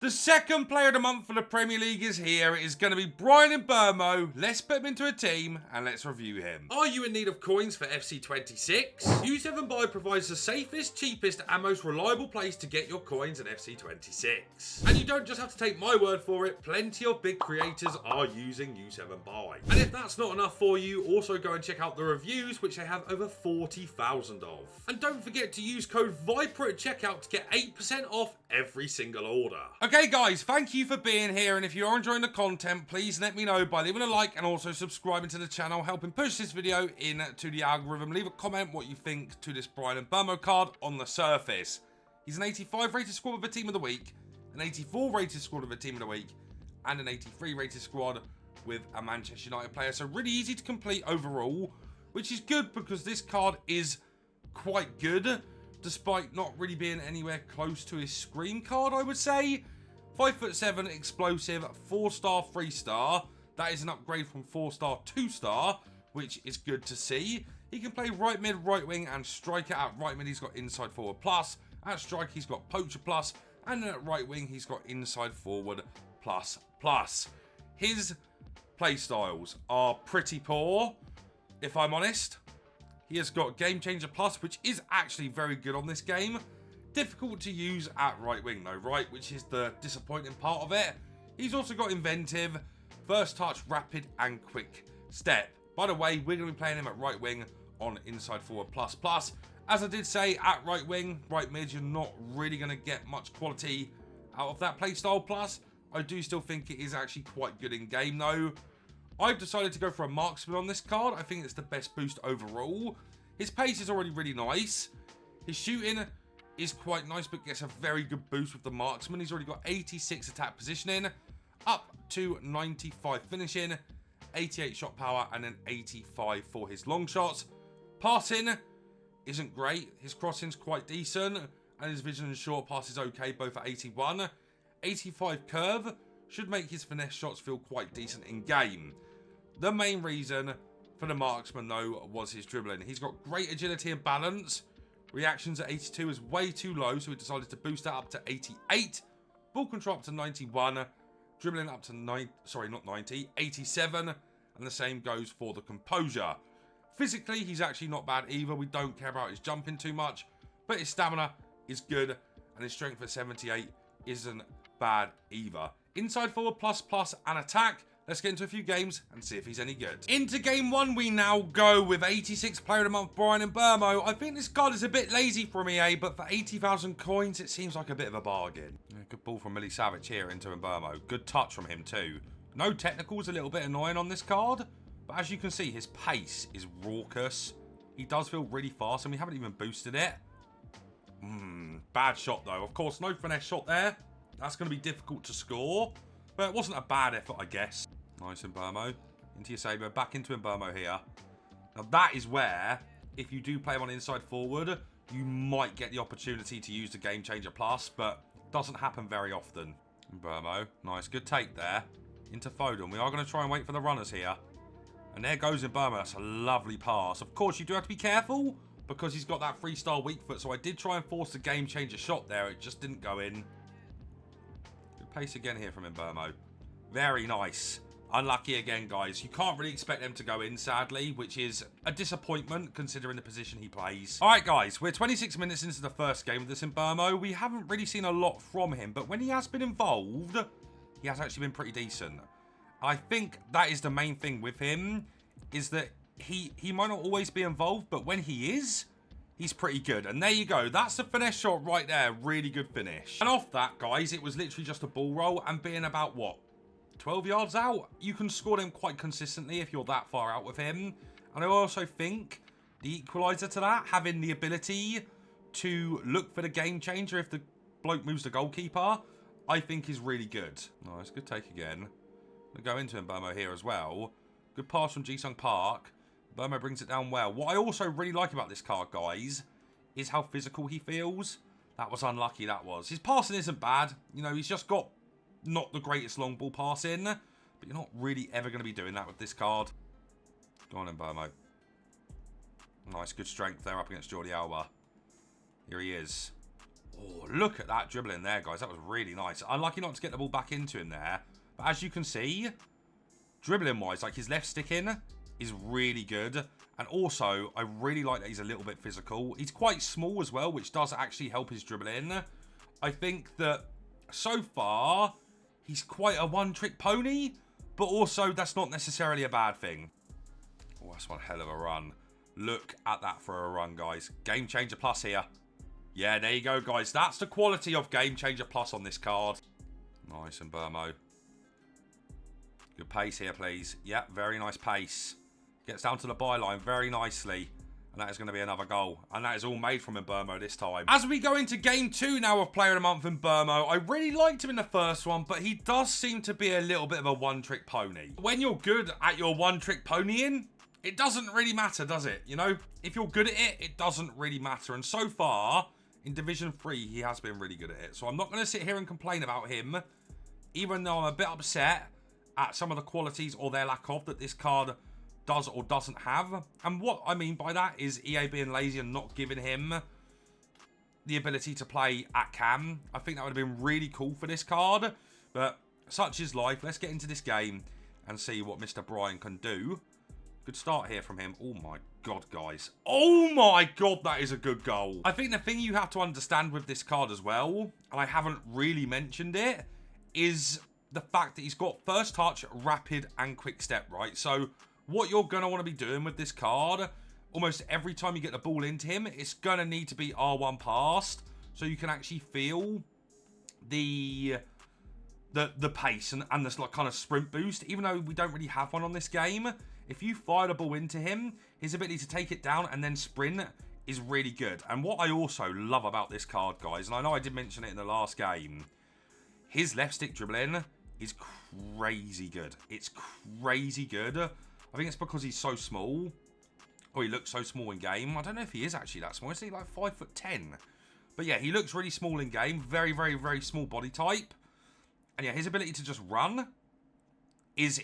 The second player of the month for the Premier League is here. It is going to be Bryan Mbeumo. Let's put him into a team and let's review him. Are you in need of coins for FC26? U7Buy provides the safest, cheapest and most reliable place to get your coins in FC26. And you don't just have to take my word for it, plenty of big creators are using U7Buy. And if that's not enough for you, also go and check out the reviews, which they have over 40,000 of. And don't forget to use code VIPER at checkout to get 8% off every single order. Okay guys, thank you for being here, and if you are enjoying the content, please let me know by leaving a like and also subscribing to the channel, helping push this video into the algorithm. Leave a comment what you think to this Bryan Mbeumo card on the surface. He's an 85 rated squad of a team of the week, an 84 rated squad of a team of the week, and an 83 rated squad with a Manchester United player. So really easy to complete overall, which is good because this card is quite good, despite not really being anywhere close to his scream card, I would say. 5'7", explosive, 4-star, 3-star. That is an upgrade from 4-star, 2-star, which is good to see. He can play right mid, right wing, and striker. At right mid, he's got inside forward plus. At striker, he's got poacher plus. And then at right wing, he's got inside forward plus plus. His playstyles are pretty poor, if I'm honest. He has got Game Changer Plus, which is actually very good on this game. Difficult to use at right wing though, right? Which is the disappointing part of it. He's also got Inventive, First Touch, Rapid, and Quick Step. By the way, we're going to be playing him at right wing on inside forward plus plus. As I did say, at right wing, right mid, you're not really going to get much quality out of that playstyle plus. I do still think it is actually quite good in game though. I've decided to go for a marksman on this card. I think it's the best boost overall. His pace is already really nice. His shooting is quite nice, but gets a very good boost with the marksman. He's already got 86 attack positioning, up to 95 finishing, 88 shot power, and then 85 for his long shots. Passing isn't great. His crossing's quite decent, and his vision and short pass is okay, both at 81. 85 curve should make his finesse shots feel quite decent in game. The main reason for the marksman though was his dribbling. He's got great agility and balance. Reactions at 82 is way too low, so we decided to boost that up to 88. Ball control up to 91. Dribbling up to 87. And the same goes for the composure. Physically, he's actually not bad either. We don't care about his jumping too much, but his stamina is good, and his strength at 78 isn't bad either. Inside forward plus plus and attack. Let's get into a few games and see if he's any good. Into game one we now go with 86 player of the month, Bryan Mbeumo. I think this card is a bit lazy from EA, but for 80,000 coins, it seems like a bit of a bargain. Yeah, good ball from Millie Savage here into Mbeumo. Good touch from him too. No technicals, a little bit annoying on this card, but as you can see, his pace is raucous. He does feel really fast, and we haven't even boosted it. Bad shot though. Of course, no finesse shot there. That's going to be difficult to score, but it wasn't a bad effort, I guess. Nice Mbeumo. Into your saber. Back into Mbeumo here. Now that is where, if you do play him on inside forward, you might get the opportunity to use the Game Changer Plus, but it doesn't happen very often. Mbeumo. Nice. Good take there. Into Foden. We are going to try and wait for the runners here. And there goes Mbeumo. That's a lovely pass. Of course, you do have to be careful because he's got that 3-star weak foot, so I did try and force the Game Changer shot there. It just didn't go in. Good pace again here from Mbeumo. Very nice. Unlucky again, guys. You can't really expect them to go in, sadly, which is a disappointment considering the position he plays. All right, guys, we're 26 minutes into the first game with this Mbeumo. We haven't really seen a lot from him, but when he has been involved, he has actually been pretty decent. I think that is the main thing with him, is that he might not always be involved, but when he is, he's pretty good. And there you go. That's the finesse shot right there. Really good finish. And off that, guys, it was literally just a ball roll and being about, what, 12 yards out? You can score them quite consistently if you're that far out with him. And I also think the equalizer to that, having the ability to look for the game changer if the bloke moves the goalkeeper, I think is really good. Nice, good take again. We'll go into Mbeumo here as well. Good pass from Ji-Sung Park. Mbeumo brings it down well. What I also really like about this card, guys, is how physical he feels. That was unlucky, that was. His passing isn't bad. You know, he's just got not the greatest long ball passing, but you're not really ever going to be doing that with this card. Go on, Mbeumo. Nice, good strength there up against Jordi Alba. Here he is. Oh, look at that dribbling there, guys. That was really nice. Unlucky not to get the ball back into him there. But as you can see, dribbling-wise, like his left stick in is really good. And also, I really like that he's a little bit physical. He's quite small as well, which does actually help his dribbling. I think that so far, he's quite a one-trick pony. But also, that's not necessarily a bad thing. Oh, that's one hell of a run. Look at that for a run, guys. Game Changer Plus here. Yeah, there you go, guys. That's the quality of Game Changer Plus on this card. Nice, Mbeumo. Good pace here, please. Yeah, very nice pace. Gets down to the byline very nicely. And that is going to be another goal. And that is all made from Mbeumo this time. As we go into Game 2 now of Player of the Month Mbeumo, I really liked him in the first one, but he does seem to be a little bit of a one-trick pony. When you're good at your one-trick ponying, it doesn't really matter, does it? You know, if you're good at it, it doesn't really matter. And so far, in Division 3, he has been really good at it. So I'm not going to sit here and complain about him, even though I'm a bit upset at some of the qualities or their lack of that this card does or doesn't have. And what I mean by that is EA being lazy and not giving him the ability to play at cam. I think that would have been really cool for this card. But such is life. Let's get into this game and see what Mr. Bryan can do. Good start here from him. Oh my god, guys. Oh my god, that is a good goal. I think the thing you have to understand with this card as well, and I haven't really mentioned it, is the fact that he's got first touch, rapid, and quick step, right? So what you're going to want to be doing with this card, almost every time you get the ball into him, it's going to need to be R1 passed, so you can actually feel the pace and this like kind of sprint boost. Even though we don't really have one on this game, if you fire the ball into him, his ability to take it down and then sprint is really good. And what I also love about this card, guys, and I know I did mention it in the last game, his left stick dribbling is crazy good. It's crazy good. I think it's because he's so small. Or he looks so small in game. I don't know if he is actually that small. Isn't he like 5'10"? But yeah, he looks really small in game. Very, very, very small body type. And yeah, his ability to just run is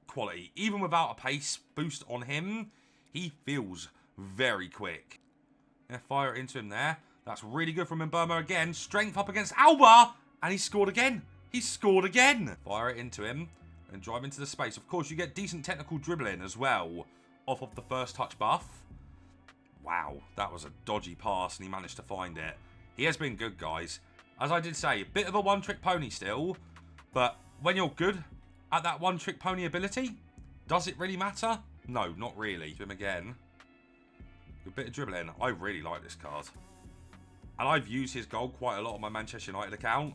quality. Even without a pace boost on him, he feels very quick. Yeah, fire it into him there. That's really good from Mbeumo again. Strength up against Alba. And he scored again. He scored again. Fire it into him and drive into the space. Of course, you get decent technical dribbling as well off of the first touch buff. Wow, that was a dodgy pass and he managed to find it. He has been good, guys. As I did say, a bit of a one-trick pony still. But when you're good at that one-trick pony ability, does it really matter? No, not really. Do him again. Good bit of dribbling. I really like this card. And I've used his goal quite a lot on my Manchester United account.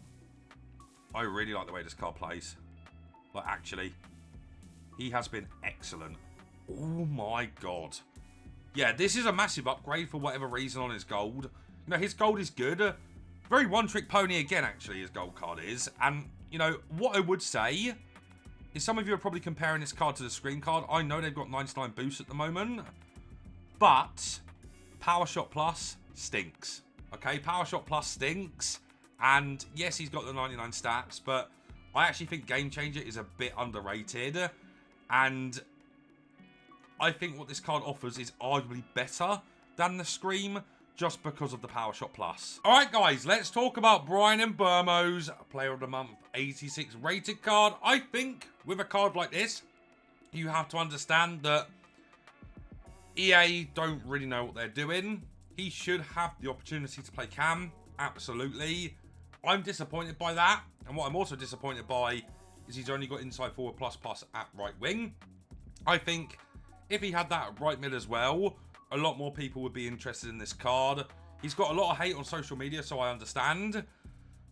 I really like the way this card plays. Like, actually, he has been excellent. Oh my god. Yeah, this is a massive upgrade for whatever reason on his gold. You know, his gold is good. Very one-trick pony again, actually, his gold card is. And, you know, what I would say is some of you are probably comparing this card to the screen card. I know they've got 99 boosts at the moment. But Power Shot Plus stinks. Okay, Power Shot Plus stinks. And yes, he's got the 99 stats, but I actually think Game Changer is a bit underrated. And I think what this card offers is arguably better than the Scream, just because of the Power Shot Plus. Alright guys, let's talk about Bryan Mbeumo's Player of the Month 86 rated card. I think with a card like this, you have to understand that EA don't really know what they're doing. He should have the opportunity to play cam, absolutely. I'm disappointed by that. And what I'm also disappointed by is he's only got inside forward plus at right wing. I think if he had that at right mid as well, a lot more people would be interested in this card. He's got a lot of hate on social media, so I understand.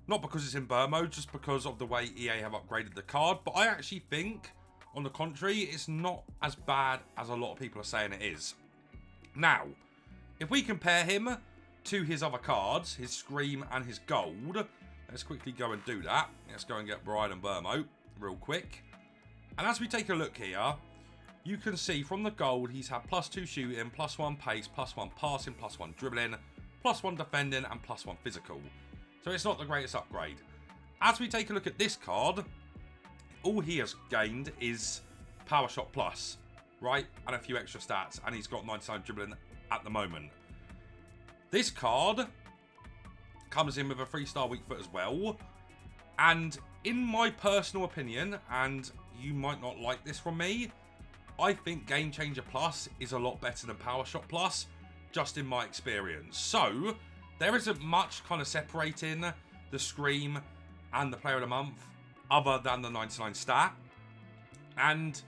Not because it's in Mbeumo, just because of the way EA have upgraded the card. But I actually think, on the contrary, it's not as bad as a lot of people are saying it is. Now, if we compare him to his other cards, his Scream and his Gold, let's quickly go and do that. Let's go and get Bryan Mbeumo real quick. And as we take a look here, you can see from the Gold, he's had +2 shooting, +1 pace, +1 passing, +1 dribbling, +1 defending, and +1 physical. So it's not the greatest upgrade. As we take a look at this card, all he has gained is Power Shot Plus, right? And a few extra stats, and he's got 99 dribbling at the moment. This card comes in with a 3-star weak foot as well. And in my personal opinion, and you might not like this from me, I think Game Changer Plus is a lot better than Power Shot Plus, just in my experience. So, there isn't much kind of separating the Scream and the Player of the Month other than the 99 stat. And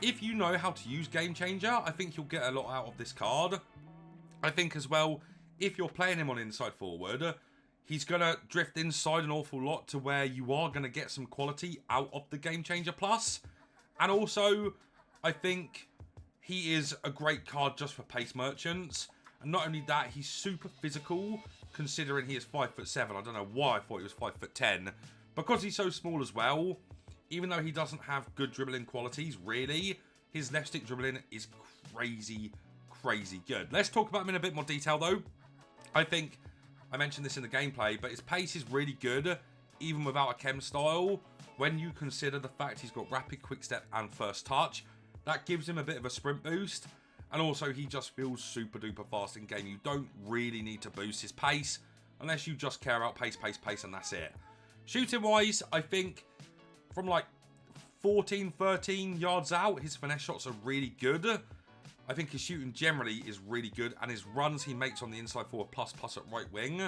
if you know how to use Game Changer, I think you'll get a lot out of this card. I think as well, if you're playing him on inside forward, he's going to drift inside an awful lot to where you are going to get some quality out of the Game Changer Plus. And also, I think he is a great card just for pace merchants. And not only that, he's super physical, considering he is 5'7". I don't know why I thought he was 5'10". Because he's so small as well, even though he doesn't have good dribbling qualities, really, his left stick dribbling is crazy good. Let's talk about him in a bit more detail, though. I think I mentioned this in the gameplay, but his pace is really good, even without a chem style. When you consider the fact he's got rapid, quick step, and first touch, that gives him a bit of a sprint boost. And also, he just feels super duper fast in game. You don't really need to boost his pace, unless you just care about pace, and that's it. Shooting wise, I think from like 14, 13 yards out, his finesse shots are really good. I think his shooting generally is really good, and his runs he makes on the inside forward plus at right wing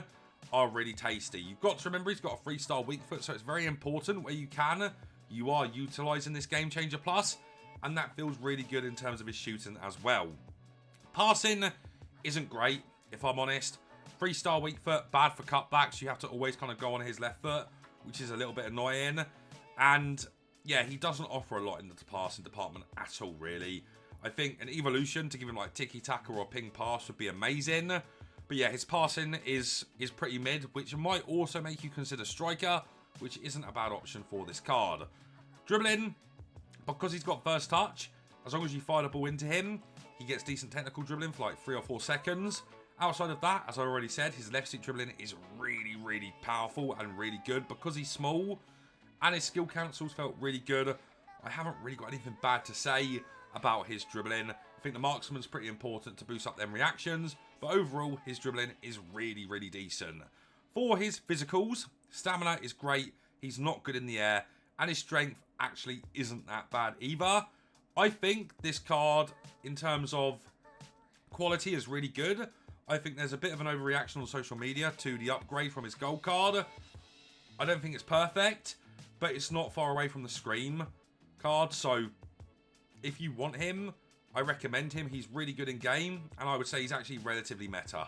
are really tasty. You've got to remember he's got a 3-star weak foot, so it's very important where you are utilising this Game Changer Plus, and that feels really good in terms of his shooting as well. Passing isn't great, if I'm honest. 3-star weak foot, bad for cutbacks. You have to always kind of go on his left foot, which is a little bit annoying. And yeah, he doesn't offer a lot in the passing department at all, really. I think an evolution to give him like tiki-taka or a ping pass would be amazing. But yeah, his passing is pretty mid, which might also make you consider striker, which isn't a bad option for this card. Dribbling, because he's got first touch, as long as you fire the ball into him, he gets decent technical dribbling for like 3 or 4 seconds. Outside of that, as I already said, his left stick dribbling is really powerful and really good because he's small, and his skill cancels felt really good. I haven't really got anything bad to say about his dribbling. I think the marksman's pretty important to boost up them reactions, but overall his dribbling is really decent. For his physicals, stamina is great, he's not good in the air, and his strength actually isn't that bad either. I think this card, in terms of quality, is really good. I think there's a bit of an overreaction on social media to the upgrade from his gold card. I don't think it's perfect, but it's not far away from the Scream card, so if you want him, I recommend him. He's really good in game, and I would say he's actually relatively meta.